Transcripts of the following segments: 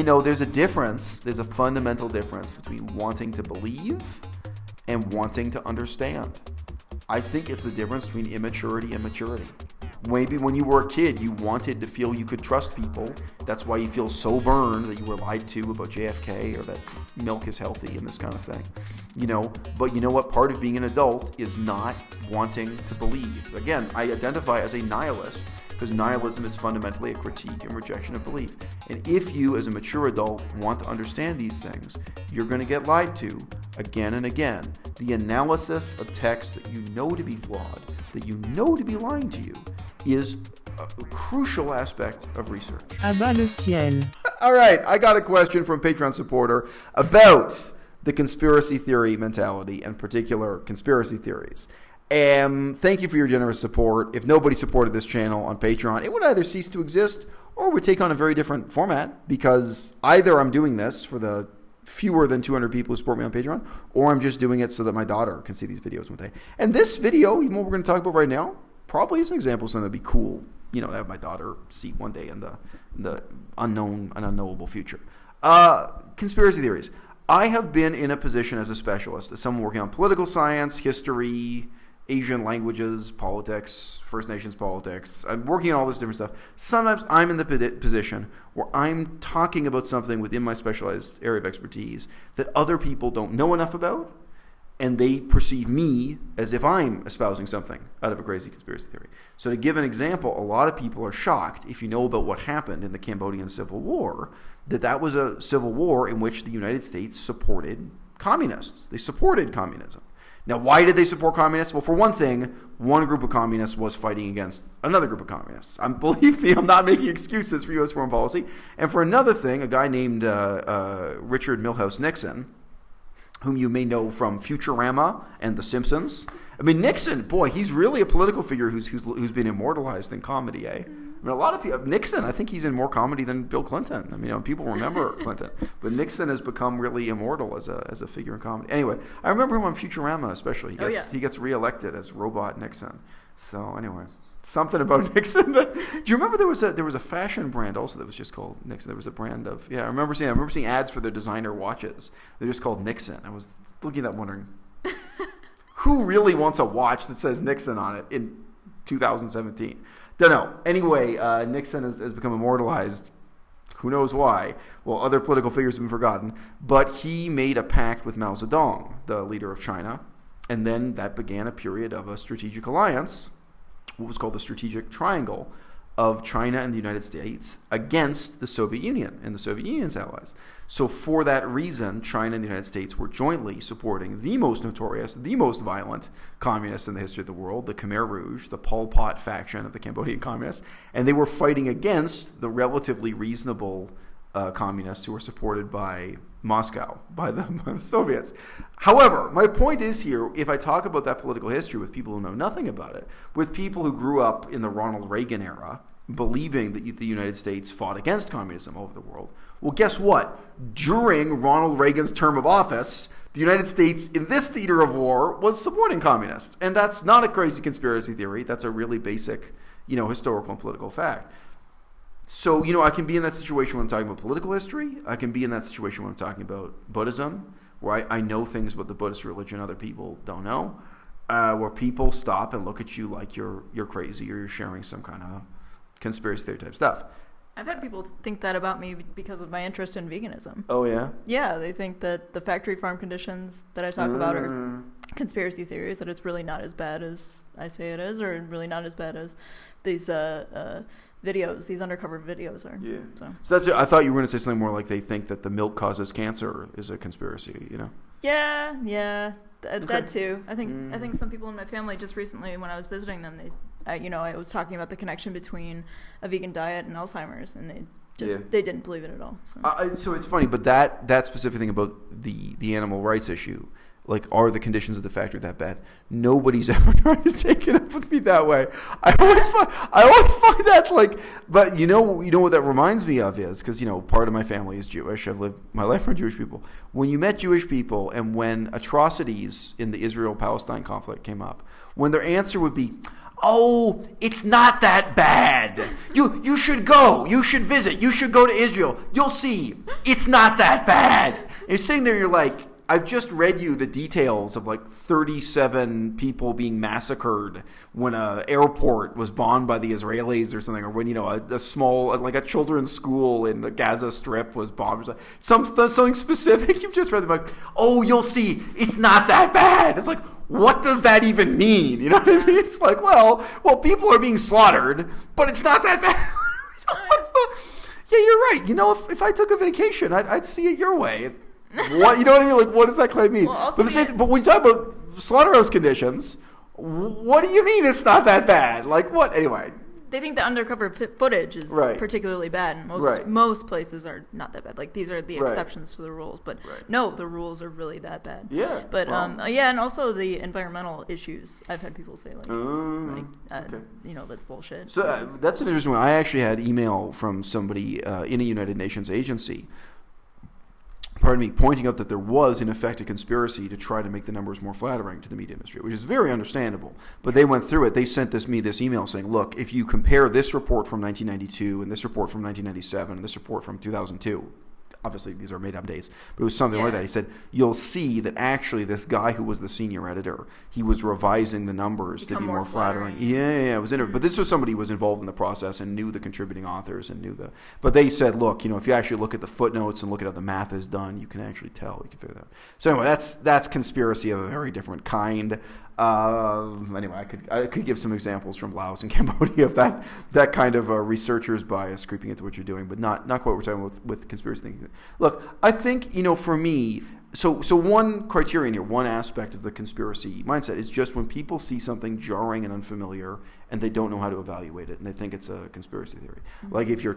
There's a difference. There's a fundamental difference between wanting to believe and wanting to understand. I think it's the difference between immaturity and maturity. Maybe when you were a kid, you wanted to feel you could trust people. That's why you feel so burned that you were lied to about JFK or that milk is healthy and this kind of thing. But you know what? Part of being an adult is not wanting to believe. Again, I identify as a nihilist because nihilism is fundamentally a critique and rejection of belief. And if you, as a mature adult, want to understand these things, you're going to get lied to again and again. The analysis of text that you know to be flawed, that you know to be lying to you, is a crucial aspect of research. À-bas-le-ciel. All right, I got a question from a Patreon supporter about the conspiracy theory mentality, and particular conspiracy theories. Thank you for your generous support. If nobody supported this channel on Patreon, it would either cease to exist or would take on a very different format, because either I'm doing this for the fewer than 200 people who support me on Patreon, or I'm just doing it so that my daughter can see these videos one day. And this video, even what we're going to talk about right now, probably is an example of something that'd be cool, to have my daughter see one day in the unknown and unknowable future. Conspiracy theories. I have been in a position as a specialist, as someone working on political science, history, Asian languages, politics, First Nations politics. I'm working on all this different stuff. Sometimes I'm in the position where I'm talking about something within my specialized area of expertise that other people don't know enough about, and they perceive me as if I'm espousing something out of a crazy conspiracy theory. So to give an example, a lot of people are shocked, if you know about what happened in the Cambodian Civil War, that was a civil war in which the United States supported communists. They supported communism. Now, why did they support communists? Well, for one thing, one group of communists was fighting against another group of communists. Believe me, I'm not making excuses for U.S. foreign policy. And for another thing, a guy named Richard Milhous Nixon, whom you may know from Futurama and The Simpsons. Nixon, boy, he's really a political figure who's been immortalized in comedy, eh? A lot of people, Nixon, I think he's in more comedy than Bill Clinton. People remember Clinton, but Nixon has become really immortal as a figure in comedy. Anyway, I remember him on Futurama, especially. He gets reelected as Robot Nixon. So anyway, something about Nixon. Do you remember there was a fashion brand also that was just called Nixon? There was a brand of I remember seeing ads for their designer watches. They're just called Nixon. I was looking at that wondering, who really wants a watch that says Nixon on it in 2017? Don't know. Anyway, Nixon has become immortalized. Who knows why? Well, other political figures have been forgotten. But he made a pact with Mao Zedong, the leader of China. And then that began a period of a strategic alliance, what was called the Strategic Triangle, of China and the United States against the Soviet Union and the Soviet Union's allies. So for that reason, China and the United States were jointly supporting the most notorious, the most violent communists in the history of the world, the Khmer Rouge, the Pol Pot faction of the Cambodian communists, and they were fighting against the relatively reasonable communists who were supported by Moscow, by the Soviets. However, my point is here, if I talk about that political history with people who know nothing about it, with people who grew up in the Ronald Reagan era, believing that the United States fought against communism over the world, well, guess what? During Ronald Reagan's term of office, the United States in this theater of war was supporting communists. And that's not a crazy conspiracy theory. That's a really basic, historical and political fact. So, I can be in that situation when I'm talking about political history. I can be in that situation when I'm talking about Buddhism, where I know things about the Buddhist religion other people don't know, where people stop and look at you like you're crazy or you're sharing some kind of conspiracy theory type stuff. I've had people think that about me because of my interest in veganism. Oh, yeah? Yeah, they think that the factory farm conditions that I talk about are conspiracy theories, that it's really not as bad as I say it is, or really not as bad as these videos, these undercover videos are. Yeah. So that's it. I thought you were going to say something more like they think that the milk causes cancer is a conspiracy, Yeah. That too. I think some people in my family just recently, when I was visiting them, I was talking about the connection between a vegan diet and Alzheimer's, and they didn't believe it at all. So it's funny, but that specific thing about the animal rights issue, like, are the conditions of the factory that bad? Nobody's ever tried to take it up with me that way. I always find that, like, but you know what that reminds me of is, because part of my family is Jewish. I've lived my life with Jewish people. When you met Jewish people, and when atrocities in the Israel-Palestine conflict came up, when their answer would be, oh, it's not that bad. You should go. You should visit. You should go to Israel. You'll see. It's not that bad. And you're sitting there, you're like, I've just read you the details of like 37 people being massacred when an airport was bombed by the Israelis or something, or when, a small, like a children's school in the Gaza Strip was bombed. Something specific. You've just read the book. Oh, you'll see. It's not that bad. It's like, what does that even mean? You know what I mean? It's like, well, people are being slaughtered, but it's not that bad. Yeah, you're right. If I took a vacation, I'd see it your way. What, you know what I mean? Like, what does that claim mean? Well, but when you talk about slaughterhouse conditions, what do you mean it's not that bad? Like, what? Anyway. They think the undercover footage is particularly bad, and most places are not that bad. Like, these are the exceptions to the rules, but no, the rules are really that bad. Yeah. But and also the environmental issues. I've had people say that's bullshit. So that's an interesting one. I actually had email from somebody in a United Nations agency, pointing out that there was, in effect, a conspiracy to try to make the numbers more flattering to the meat industry, which is very understandable. But they went through it. They sent me this email saying, look, if you compare this report from 1992 and this report from 1997 and this report from 2002, obviously these are made-up dates, but it was something like that. He said, you'll see that actually this guy who was the senior editor, he was revising the numbers to be more flattering. Yeah, it was interesting. But this was somebody who was involved in the process and knew the contributing authors and but they said, look, if you actually look at the footnotes and look at how the math is done, you can actually tell. You can figure that out. So anyway, that's conspiracy of a very different kind. Anyway, I could give some examples from Laos and Cambodia of that kind of researcher's bias creeping into what you're doing, but not quite what we're talking about with conspiracy thinking. Look, I think, for me, so one criterion here, one aspect of the conspiracy mindset is just when people see something jarring and unfamiliar and they don't know how to evaluate it and they think it's a conspiracy theory. Mm-hmm. Like if you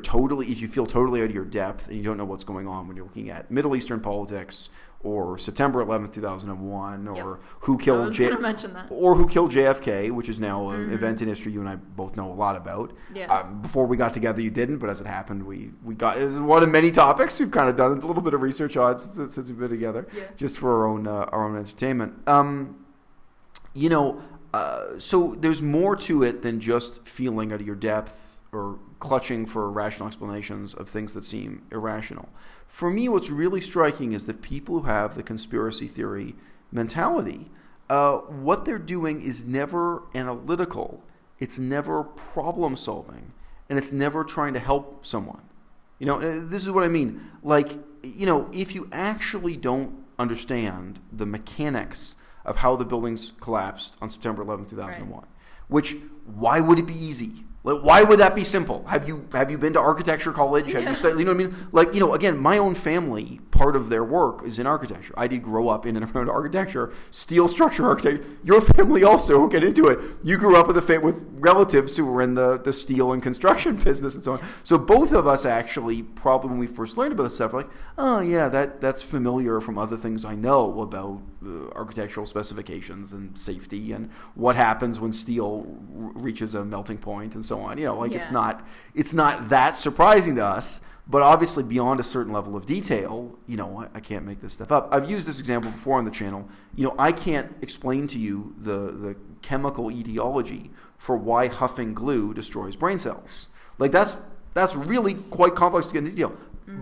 feel totally out of your depth and you don't know what's going on when you're looking at Middle Eastern politics or September 11th, 2001, or who killed JFK, which is now an event in history you and I both know a lot about. Yeah. Before we got together, you didn't, but as it happened, we got. This is one of many topics we've kind of done a little bit of research on since we've been together, just for our own entertainment. So there's more to it than just feeling out of your depth or clutching for rational explanations of things that seem irrational. For me, what's really striking is that people who have the conspiracy theory mentality, what they're doing is never analytical, it's never problem solving, and it's never trying to help someone. This is what I mean. Like, if you actually don't understand the mechanics of how the buildings collapsed on September 11th, 2001, which, why would it be easy? Like, why would that be simple? Have you been to architecture college? Have you studied? You know what I mean? Like, again, my own family, part of their work is in architecture. I did grow up in and around architecture, steel structure architecture. Your family also will get into it. You grew up with relatives who were in the steel and construction business and so on. So both of us actually, probably when we first learned about this stuff, were like, oh yeah, that's familiar from other things I know about architectural specifications and safety and what happens when steel reaches a melting point and so on. It's not that surprising to us, but obviously beyond a certain level of detail, I can't make this stuff up. I've used this example before on the channel. I can't explain to you the chemical etiology for why huffing glue destroys brain cells. Like that's really quite complex to get into detail.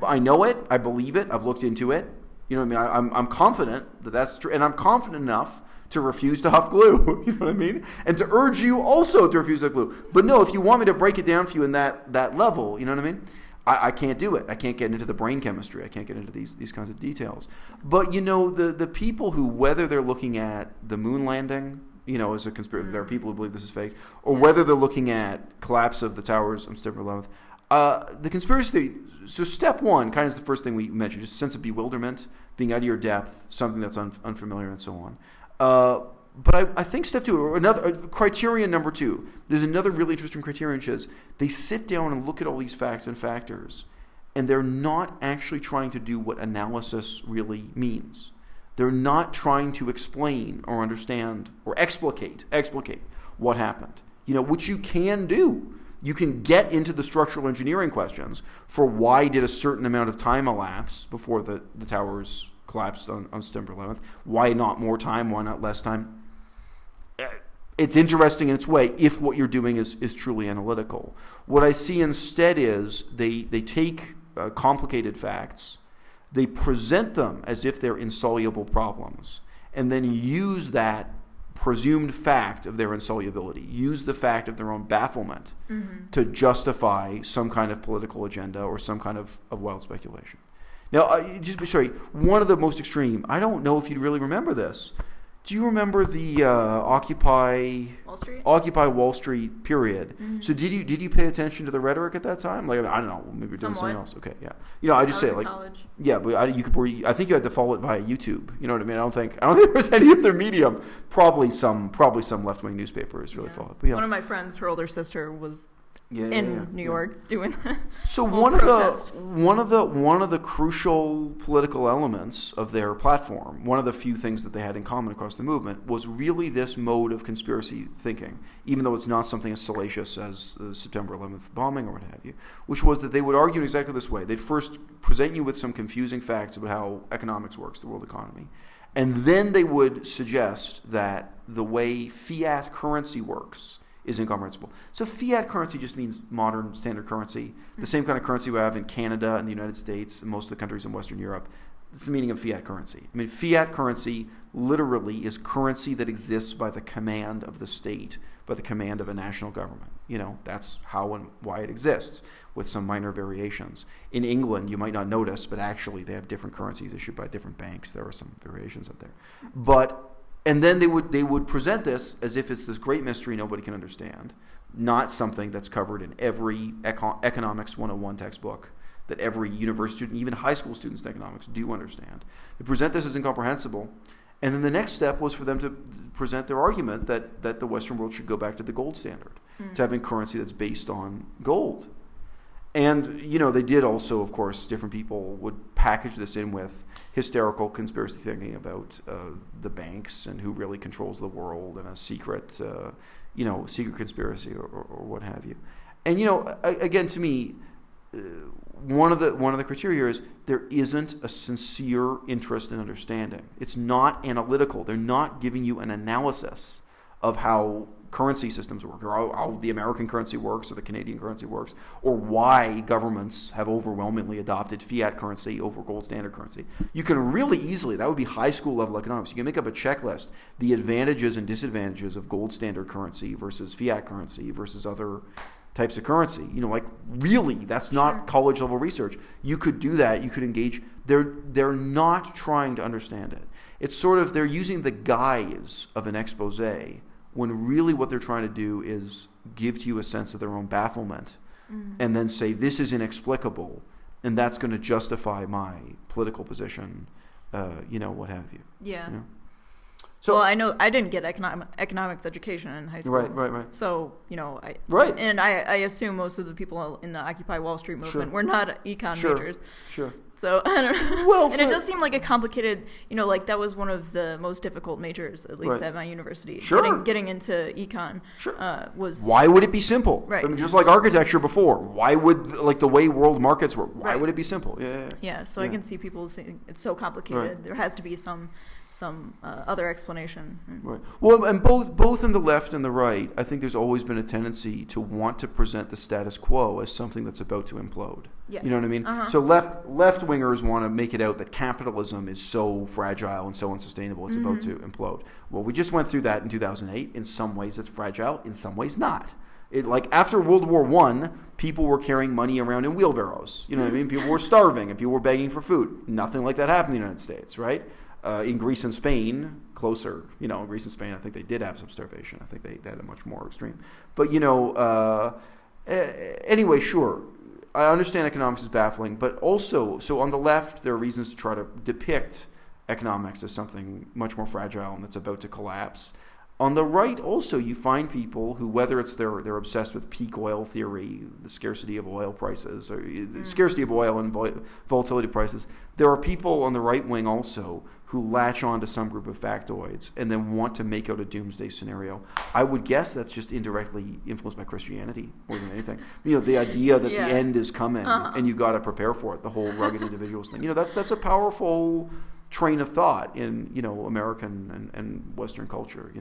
I know it, I believe it, I've looked into it. You know what I mean? I'm confident that that's true, and I'm confident enough to refuse to huff glue. You know what I mean? And to urge you also to refuse to huff glue. But no, if you want me to break it down for you in that level, you know what I mean? I can't do it. I can't get into the brain chemistry. I can't get into these kinds of details. But the people who, whether they're looking at the moon landing, as a conspiracy, there are people who believe this is fake, or whether they're looking at collapse of the towers on September 11th, the conspiracy theory. So step one kind of is the first thing we mentioned, just a sense of bewilderment, being out of your depth, something that's unfamiliar, and so on. But I think step two, or another criterion number two, there's another really interesting criterion, which is they sit down and look at all these facts and factors, and they're not actually trying to do what analysis really means. They're not trying to explain or understand or explicate what happened, which you can do. You can get into the structural engineering questions for why did a certain amount of time elapse before the towers collapsed on September 11th. Why not more time? Why not less time? it's interesting in its way if what you're doing is truly analytical. What I see instead is they take complicated facts, they present them as if they're insoluble problems, and then use that presumed fact of their insolubility, use the fact of their own bafflement to justify some kind of political agenda or some kind of wild speculation. Now, just be sorry, one of the most extreme, I don't know if you'd really remember this. Do you remember the Occupy Wall Street period? Mm-hmm. So did you pay attention to the rhetoric at that time? Like, I don't know, maybe you're doing something else. Okay, yeah. I just say like, college. Yeah, but I think you had to follow it via YouTube. You know what I mean? I don't think there was any other medium. Probably some left wing newspapers really followed. But, one of my friends, her older sister was in New York doing that. So one of the crucial political elements of their platform, one of the few things that they had in common across the movement, was really this mode of conspiracy thinking, even though it's not something as salacious as the September 11th bombing or what have you, which was that they would argue in exactly this way. They'd first present you with some confusing facts about how economics works, the world economy, and then they would suggest that the way fiat currency works is incomprehensible. So fiat currency just means modern standard currency, the same kind of currency we have in Canada and the United States and most of the countries in Western Europe. It's the meaning of fiat currency. I mean, fiat currency literally is currency that exists by the command of the state, by the command of a national government. That's how and why it exists, with some minor variations. In England, you might not notice, but actually they have different currencies issued by different banks. There are some variations out there. And then they would present this as if it's this great mystery nobody can understand, not something that's covered in every economics 101 textbook that every university student, even high school students in economics, do understand. They present this as incomprehensible, and then the next step was for them to present their argument that the Western world should go back to the gold standard, to having currency that's based on gold. And, they did also, of course, different people would package this in with hysterical conspiracy thinking about the banks and who really controls the world and a secret, secret conspiracy or what have you. And, again, to me, one of the criteria here is there isn't a sincere interest in understanding. It's not analytical. They're not giving you an analysis of how currency systems work, or how the American currency works, or the Canadian currency works, or why governments have overwhelmingly adopted fiat currency over gold standard currency. You can really easily, that would be high school level economics, you can make up a checklist, the advantages and disadvantages of gold standard currency versus fiat currency versus other types of currency. Really, that's not college level research. You could do that, you could engage. They're not trying to understand it. It's sort of, they're using the guise of an expose, when really what they're trying to do is give to you a sense of their own bafflement and then say, this is inexplicable, and that's going to justify my political position, what have you. Yeah. So I know I didn't get economics education in high school. Right. So, And I assume most of the people in the Occupy Wall Street movement were not econ majors. Sure. So, I don't know. Well, and it does seem like a complicated, that was one of the most difficult majors, at least at my university. Sure. Getting into econ was... Why would it be simple? Right. I mean, just like architecture before. Why would, the way world markets work, why would it be simple? Yeah, so I can see people saying it's so complicated. Right. There has to be some other explanation. Right. Well, and both in the left and the right, I think there's always been a tendency to want to present the status quo as something that's about to implode. Yeah. You know what I mean? Uh-huh. So left-wingers want to make it out that capitalism is so fragile and so unsustainable, it's about to implode. Well, we just went through that in 2008. In some ways it's fragile, in some ways not. After World War I, people were carrying money around in wheelbarrows. You know what I mean? People were starving and people were begging for food. Nothing like that happened in the United States, right? In Greece and Spain, closer, in Greece and Spain, I think they did have some starvation. I think they had a much more extreme. But, anyway, sure. I understand economics is baffling, but also, so on the left, there are reasons to try to depict economics as something much more fragile and that's about to collapse. On the right, also, you find people who, whether it's they're obsessed with peak oil theory, the scarcity of oil prices, or the scarcity of oil and volatility prices, there are people on the right wing also who latch on to some group of factoids and then want to make out a doomsday scenario. I would guess that's just indirectly influenced by Christianity more than anything. The idea that the end is coming and you got to prepare for it, the whole rugged individualist thing. That's a powerful train of thought in, American and Western culture.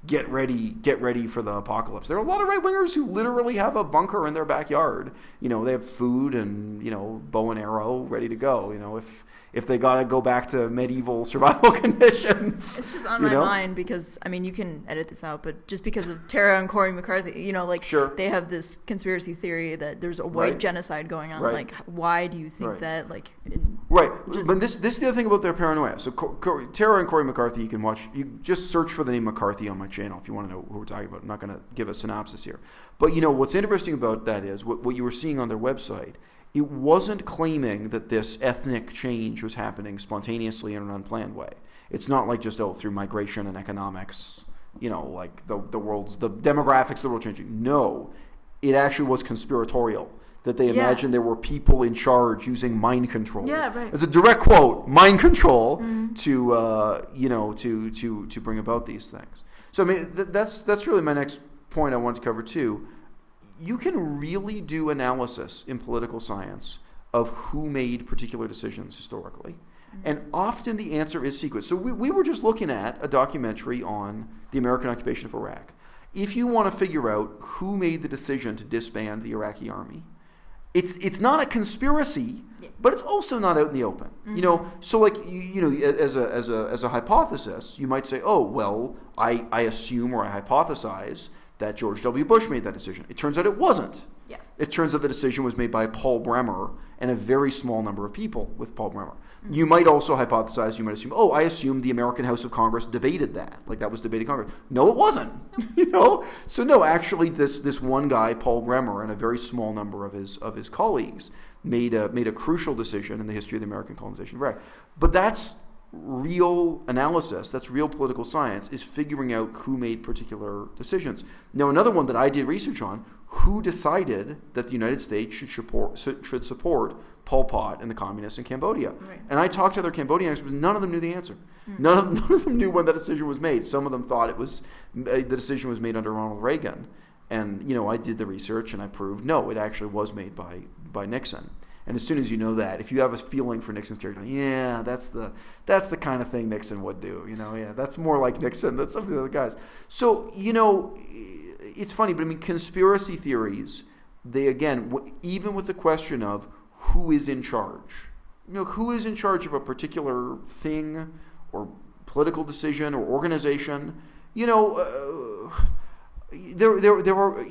Get ready for the apocalypse. There are a lot of right-wingers who literally have a bunker in their backyard. They have food and, bow and arrow ready to go. If they got to go back to medieval survival conditions. It's just on my mind because, you can edit this out, but just because of Tara and Corey McCarthy, Sure. they have this conspiracy theory that there's a white genocide going on. Right. Like, why do you think that? Right. But this is the other thing about their paranoia. So Tara and Corey McCarthy, you just search for the name McCarthy on my channel if you want to know who we're talking about. I'm not going to give a synopsis here. But, what's interesting about that is what you were seeing on their website. It wasn't claiming that this ethnic change was happening spontaneously in an unplanned way. It's not like just, through migration and economics, like the demographics of the world changing. No, it actually was conspiratorial, that they imagined there were people in charge using mind control. Yeah, right. It's a direct quote, mind control, to bring about these things. So, that's really my next point I wanted to cover too. You can really do analysis in political science of who made particular decisions historically. And often the answer is secret. So we were just looking at a documentary on the American occupation of Iraq. If you want to figure out who made the decision to disband the Iraqi army, it's not a conspiracy, but it's also not out in the open. So as a hypothesis, you might say, oh, well, I assume or I hypothesize that George W. Bush made that decision. It turns out it wasn't. Yeah. It turns out the decision was made by Paul Bremer and a very small number of people with Paul Bremer. You might also hypothesize, you might assume, I assume the American House of Congress debated that. Like that was debated in Congress. No, it wasn't. So no, actually this one guy, Paul Bremer, and a very small number of his colleagues made a crucial decision in the history of the American colonization of Iraq. But that's real analysis, that's real political science, is figuring out who made particular decisions. Now, another one that I did research on, who decided that the United States should support Pol Pot and the communists in Cambodia. Right. And I talked to other Cambodian experts, none of them knew the answer. None of them knew when that decision was made. Some of them thought the decision was made under Ronald Reagan. And, I did the research and I proved, no, it actually was made by Nixon. And as soon as you know that, if you have a feeling for Nixon's character, that's the kind of thing Nixon would do. That's more like Nixon than some of the other guys. So, it's funny, but conspiracy theories, they again, even with the question of who is in charge, who is in charge of a particular thing or political decision or organization, there are,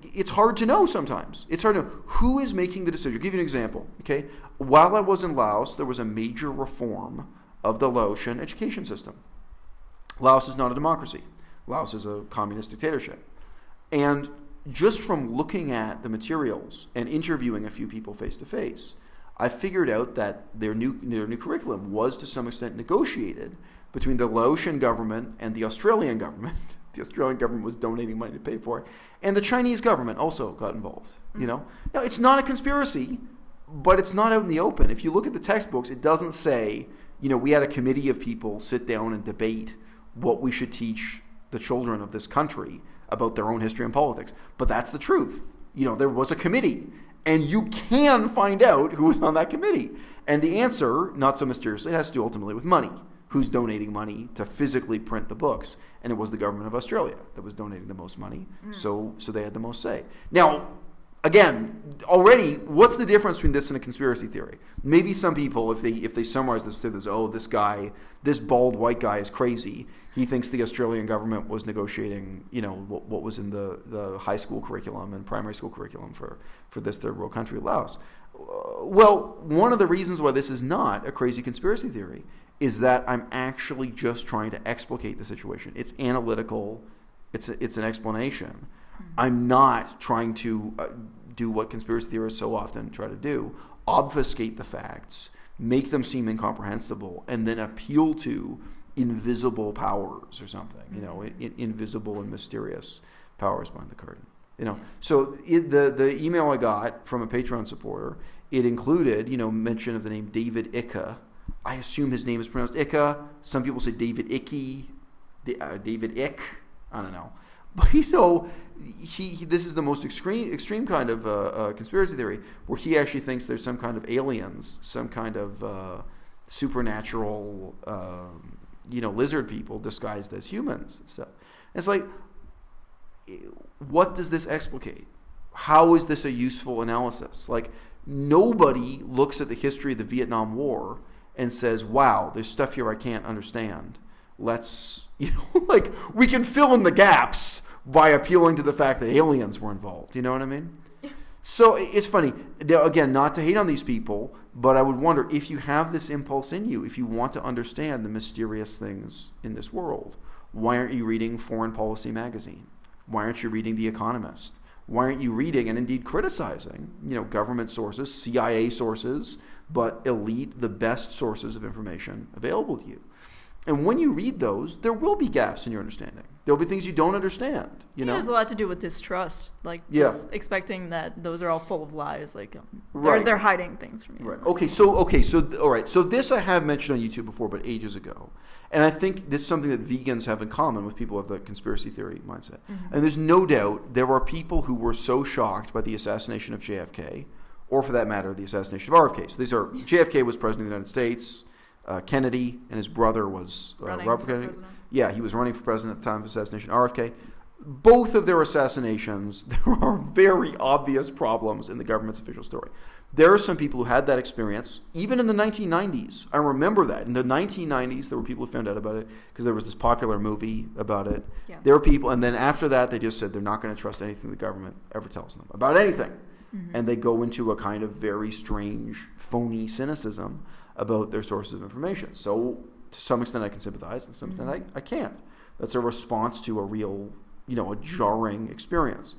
it's hard to know sometimes. It's hard to know who is making the decision. I'll give you an example, okay? While I was in Laos, there was a major reform of the Laotian education system. Laos is not a democracy. Laos is a communist dictatorship. And just from looking at the materials and interviewing a few people face-to-face, I figured out that their new curriculum was to some extent negotiated between the Laotian government and the Australian government. The Australian government was donating money to pay for it. And the Chinese government also got involved, Now, it's not a conspiracy, but it's not out in the open. If you look at the textbooks, it doesn't say, we had a committee of people sit down and debate what we should teach the children of this country about their own history and politics. But that's the truth. There was a committee, and you can find out who was on that committee. And the answer, not so mysteriously, has to do ultimately with money. Who's donating money to physically print the books? And it was the government of Australia that was donating the most money, so they had the most say. Now, again, already, what's the difference between this and a conspiracy theory? Maybe some people, if they summarize this, say this bald white guy is crazy. He thinks the Australian government was negotiating, what was in the high school curriculum and primary school curriculum for this third world country, Laos. Well, one of the reasons why this is not a crazy conspiracy theory is that I'm actually just trying to explicate the situation. It's analytical. It's an explanation. I'm not trying to do what conspiracy theorists so often try to do, obfuscate the facts, make them seem incomprehensible, and then appeal to invisible powers or something, invisible and mysterious powers behind the curtain. So the email I got from a Patreon supporter, it included, mention of the name David Icke. I assume his name is pronounced Icke. Some people say David Icky, David Ick. I don't know. But, this is the most extreme kind of conspiracy theory where he actually thinks there's some kind of aliens, some kind of supernatural, lizard people disguised as humans and stuff. And it's like, what does this explicate? How is this a useful analysis? Like, nobody looks at the history of the Vietnam War and says, wow, there's stuff here I can't understand. Let's, we can fill in the gaps by appealing to the fact that aliens were involved. You know what I mean? So it's funny. Again, not to hate on these people, but I would wonder if you have this impulse in you, if you want to understand the mysterious things in this world, why aren't you reading Foreign Policy magazine? Why aren't you reading The Economist? Why aren't you reading and indeed criticizing, government sources, CIA sources, but elite, the best sources of information available to you? And when you read those, there will be gaps in your understanding. There'll be things you don't understand. It has a lot to do with distrust, just expecting that those are all full of lies. They're hiding things from you. Right. Okay. So all right. So this I have mentioned on YouTube before, but ages ago, and I think this is something that vegans have in common with people of the conspiracy theory mindset. Mm-hmm. And there's no doubt there are people who were so shocked by the assassination of JFK, or for that matter, the assassination of RFK. So JFK was president of the United States. Kennedy and his brother was Robert Kennedy. Yeah, he was running for president at the time of assassination. RFK. Both of their assassinations, there are very obvious problems in the government's official story. There are some people who had that experience, even in the 1990s. I remember that. In the 1990s, there were people who found out about it because there was this popular movie about it. Yeah. There were people, and then after that, they just said they're not going to trust anything the government ever tells them about anything. Mm-hmm. And they go into a kind of very strange, phony cynicism about their sources of information. So to some extent I can sympathize, and to some extent I can't. That's a response to a real, a jarring experience.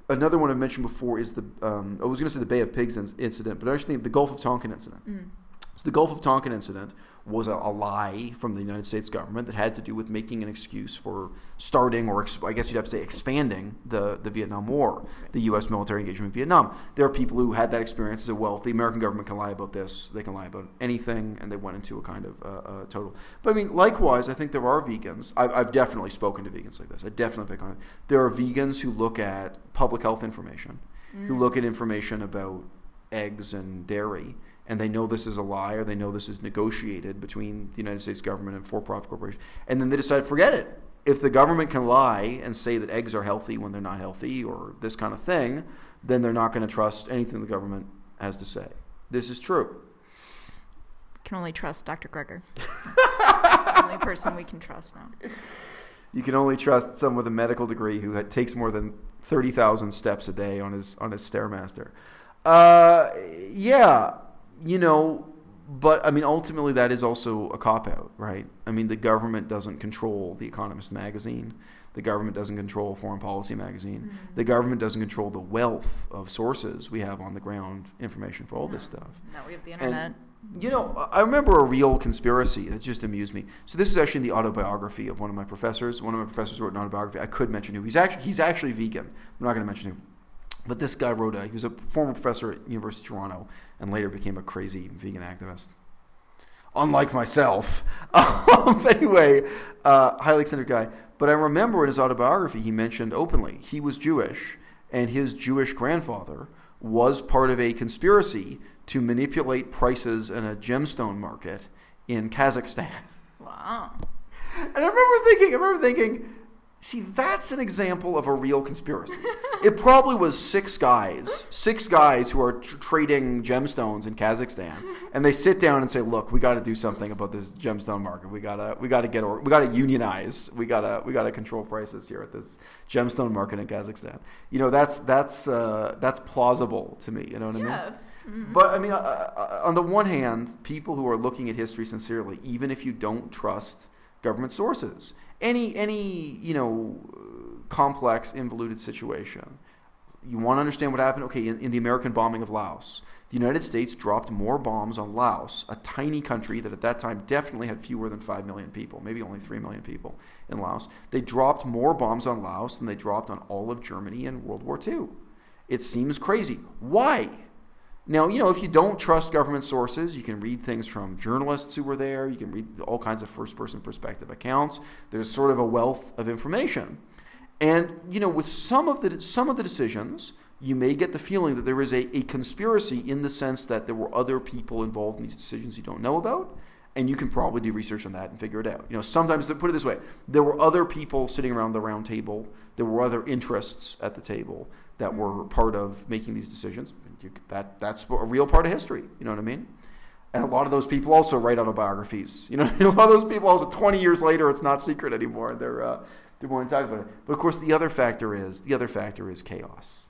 Another one I've mentioned before is I was going to say the Bay of Pigs incident, but I actually think the Gulf of Tonkin incident. Mm. So the Gulf of Tonkin incident was a lie from the United States government that had to do with making an excuse for starting, or I guess you'd have to say expanding, the Vietnam War, the U.S. military engagement in Vietnam. There are people who had that experience and said, well, if the American government can lie about this, they can lie about anything, and they went into a kind of total. But I mean, likewise, I think there are vegans. I've definitely spoken to vegans like this. I definitely pick on it. There are vegans who look at public health information, who look at information about eggs and dairy, and they know this is a lie, or they know this is negotiated between the United States government and for-profit corporations, and then they decide, forget it. If the government can lie and say that eggs are healthy when they're not healthy, or this kind of thing, then they're not going to trust anything the government has to say. This is true. Can only trust Dr. Greger. That's the only person we can trust now. You can only trust someone with a medical degree who takes more than 30,000 steps a day on his Stairmaster. Yeah. But I mean, ultimately that is also a cop-out, right? I mean, the government doesn't control The Economist magazine. The government doesn't control Foreign Policy magazine. Mm-hmm. The government doesn't control the wealth of sources we have on the ground information for all this stuff. No, we have the internet. And, I remember a real conspiracy that just amused me. So this is actually in the autobiography of one of my professors. One of my professors wrote an autobiography. I could mention who. He's actually vegan. I'm not going to mention who. But this guy he was a former professor at University of Toronto and later became a crazy vegan activist. Unlike myself. But anyway, highly eccentric guy. But I remember in his autobiography, he mentioned openly he was Jewish, and his Jewish grandfather was part of a conspiracy to manipulate prices in a gemstone market in Kazakhstan. Wow. And I remember thinking, see, that's an example of a real conspiracy. It probably was six guys who are trading gemstones in Kazakhstan, and they sit down and say, "Look, we got to do something about this gemstone market. We got to unionize. We got to control prices here at this gemstone market in Kazakhstan." That's plausible to me. You know what I mean? Mm-hmm. But I mean, on the one hand, people who are looking at history sincerely, even if you don't trust government sources, any complex, involuted situation, you want to understand what happened. Okay, in the American bombing of Laos, the United States dropped more bombs on Laos, a tiny country that at that time definitely had fewer than 5 million people, maybe only 3 million people in Laos. They dropped more bombs on Laos than they dropped on all of Germany in World War II. It seems crazy. Why? Now, if you don't trust government sources, you can read things from journalists who were there. You can read all kinds of first-person perspective accounts. There's sort of a wealth of information. And, with some of the decisions, you may get the feeling that there is a conspiracy in the sense that there were other people involved in these decisions you don't know about, and you can probably do research on that and figure it out. Sometimes, put it this way, there were other people sitting around the round table, there were other interests at the table that were part of making these decisions. That's a real part of history, you know what I mean? And a lot of those people also write autobiographies. A lot of those people also 20 years later, it's not secret anymore. They're willing to talk about it. But of course, the other factor is chaos.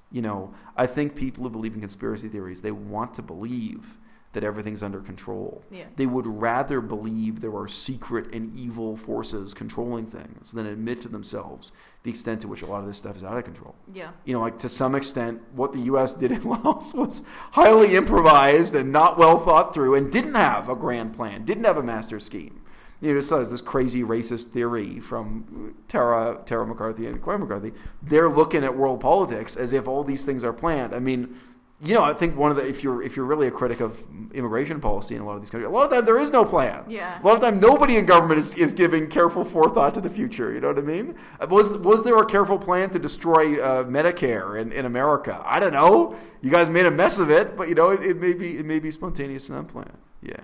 I think people who believe in conspiracy theories, they want to believe that everything's under control. Yeah. They would rather believe there are secret and evil forces controlling things than admit to themselves the extent to which a lot of this stuff is out of control. Yeah. Like to some extent, what the U.S. did in Laos was highly improvised and not well thought through and didn't have a grand plan, didn't have a master scheme. Just there's this crazy racist theory from Tara McCarthy and Corey McCarthy. They're looking at world politics as if all these things are planned. I mean, I think one of the if you're really a critic of immigration policy in a lot of these countries, a lot of time there is no plan. Yeah. A lot of time nobody in government is giving careful forethought to the future. You know what I mean? Was there a careful plan to destroy Medicare in America? I don't know. You guys made a mess of it, but it may be spontaneous and unplanned. Yeah.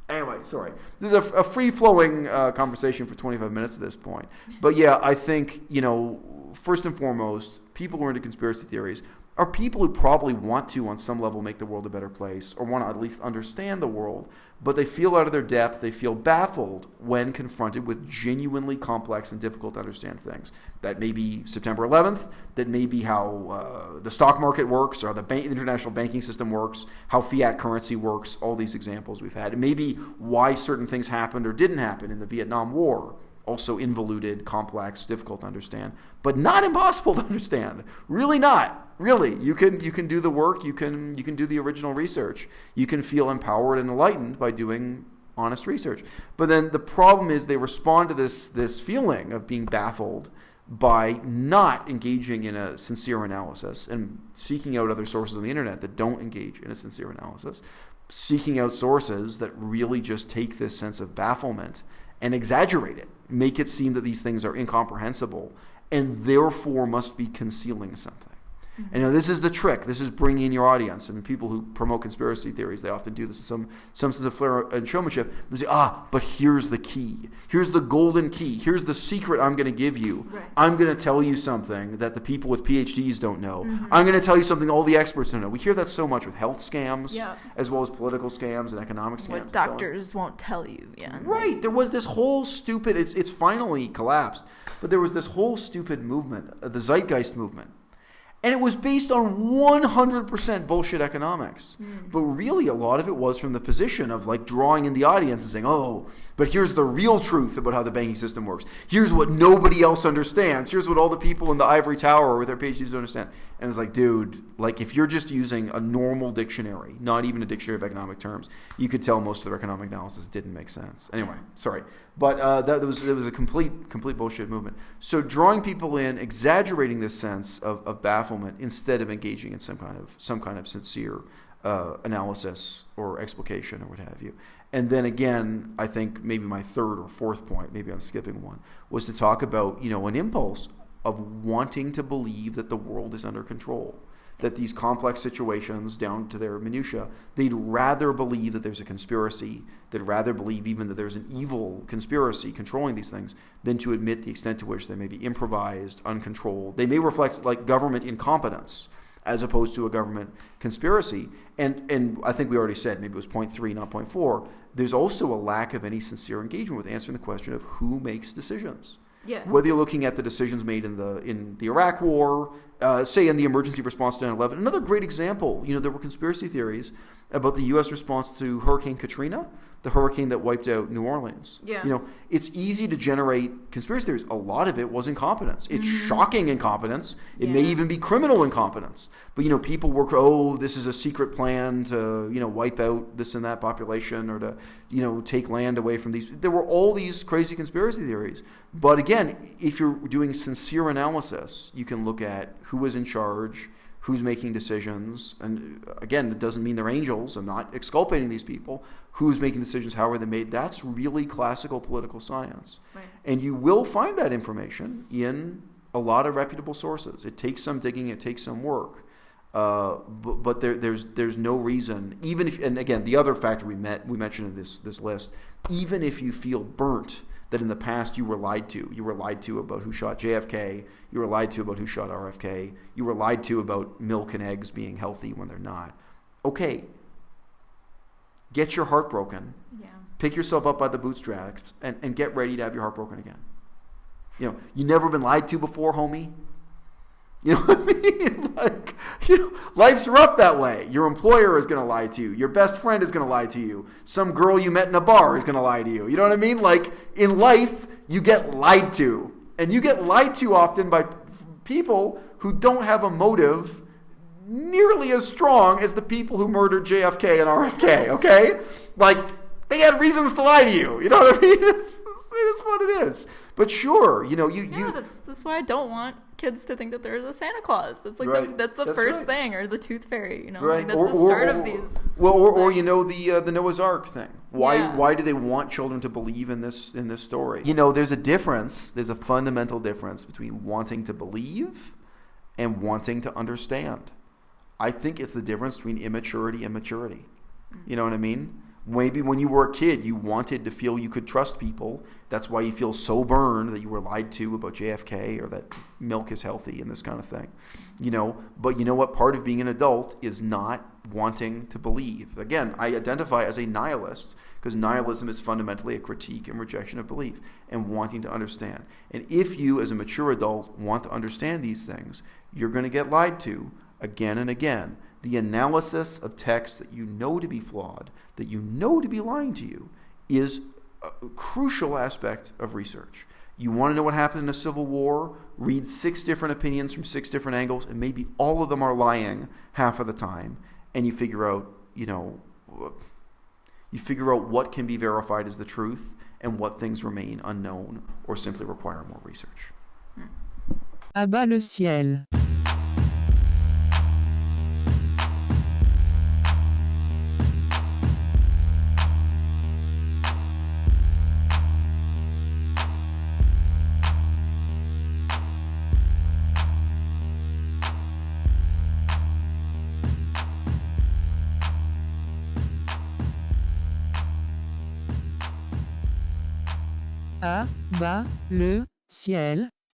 Anyway, sorry. This is a free-flowing conversation for 25 minutes at this point. But yeah, I think, first and foremost, people who are into conspiracy theories are people who probably want to, on some level, make the world a better place or want to at least understand the world, but they feel out of their depth, they feel baffled when confronted with genuinely complex and difficult to understand things. That may be September 11th, that may be how the stock market works or the international banking system works, how fiat currency works, all these examples we've had. It may be why certain things happened or didn't happen in the Vietnam War. Also involuted, complex, difficult to understand, but not impossible to understand. Really not. Really, you can do the work. You can do the original research. You can feel empowered and enlightened by doing honest research. But then the problem is they respond to this feeling of being baffled by not engaging in a sincere analysis and seeking out other sources on the internet that don't engage in a sincere analysis, seeking out sources that really just take this sense of bafflement and exaggerate it, make it seem that these things are incomprehensible and therefore must be concealing something. Mm-hmm. And this is the trick. This is bringing in your audience. I mean, people who promote conspiracy theories, they often do this with some sense of flair and showmanship. They say, but here's the key. Here's the golden key. Here's the secret I'm going to give you. Right. I'm going to tell you something that the people with PhDs don't know. Mm-hmm. I'm going to tell you something all the experts don't know. We hear that so much with health scams, yeah, as well as political scams and economic scams. What doctors won't tell you. Yeah. Right. There was this whole stupid, it's finally collapsed, but there was this whole stupid movement, the Zeitgeist movement. And it was based on 100% bullshit economics. But really, a lot of it was from the position of drawing in the audience and saying, but here's the real truth about how the banking system works. Here's what nobody else understands. Here's what all the people in the ivory tower with their PhDs don't understand. And it's dude, if you're just using a normal dictionary, not even a dictionary of economic terms, you could tell most of their economic analysis didn't make sense. Anyway, sorry. But it was a complete bullshit movement. So drawing people in, exaggerating this sense of bafflement instead of engaging in some kind of sincere analysis or explication or what have you. And then again, I think maybe my third or fourth point, maybe I'm skipping one, was to talk about an impulse of wanting to believe that the world is under control. That these complex situations, down to their minutiae, they'd rather believe that there's a conspiracy, they'd rather believe even that there's an evil conspiracy controlling these things, than to admit the extent to which they may be improvised, uncontrolled. They may reflect government incompetence as opposed to a government conspiracy. And I think we already said, maybe it was point 3, not point 4, there's also a lack of any sincere engagement with answering the question of who makes decisions. Yeah. Whether you're looking at the decisions made in the Iraq War, say in the emergency response to 9/11. Another great example, there were conspiracy theories about the U.S. response to Hurricane Katrina, the hurricane that wiped out New Orleans. Yeah. It's easy to generate conspiracy theories. A lot of it was incompetence. It's shocking incompetence. It may even be criminal incompetence. But, people were, this is a secret plan to, wipe out this and that population or to, take land away from these. There were all these crazy conspiracy theories. But again, if you're doing sincere analysis, you can look at who was in charge, who's making decisions, and again, it doesn't mean they're angels. I'm not exculpating these people. Who's making decisions, how are they made? That's really classical political science. Right. And you will find that information in a lot of reputable sources. It takes some digging, it takes some work. But there's no reason, even if, and again, the other factor we mentioned in this list, even if you feel burnt that in the past you were lied to about who shot JFK, you were lied to about who shot RFK, you were lied to about milk and eggs being healthy when they're not. Okay, get your heart broken. Yeah. Pick yourself up by the bootstraps and get ready to have your heart broken again. You know, you never been lied to before, homie. You know what I mean? Like, you know, life's rough that way. Your employer is going to lie to you. Your best friend is going to lie to you. Some girl you met in a bar is going to lie to you. You know what I mean? Like, in life, you get lied to. And you get lied to often by people who don't have a motive nearly as strong as the people who murdered JFK and RFK, okay? Like, they had reasons to lie to you. You know what I mean? It is what it is. But sure, you know, that's why I don't want kids to think that there's a Santa Claus. That's like right. that's the first thing, or the Tooth Fairy. You know, right. like that's the start of these. Well, or you know, the Noah's Ark thing. Why do they want children to believe in this story? You know, there's a difference. There's a fundamental difference between wanting to believe and wanting to understand. I think it's the difference between immaturity and maturity. You know what I mean? Maybe when you were a kid, you wanted to feel you could trust people. That's why you feel so burned that you were lied to about JFK or that milk is healthy and this kind of thing. You know, but you know what? Part of being an adult is not wanting to believe. Again, I identify as a nihilist because nihilism is fundamentally a critique and rejection of belief and wanting to understand. And if you, as a mature adult, want to understand these things, you're going to get lied to again and again. The analysis of texts that you know to be flawed, that you know to be lying to you, is a crucial aspect of research. You want to know what happened in a civil war? Read 6 different opinions from 6 different angles, and maybe all of them are lying half of the time, and you figure out, what can be verified as the truth and what things remain unknown or simply require more research. À-bas-le-ciel. À-bas-le-ciel.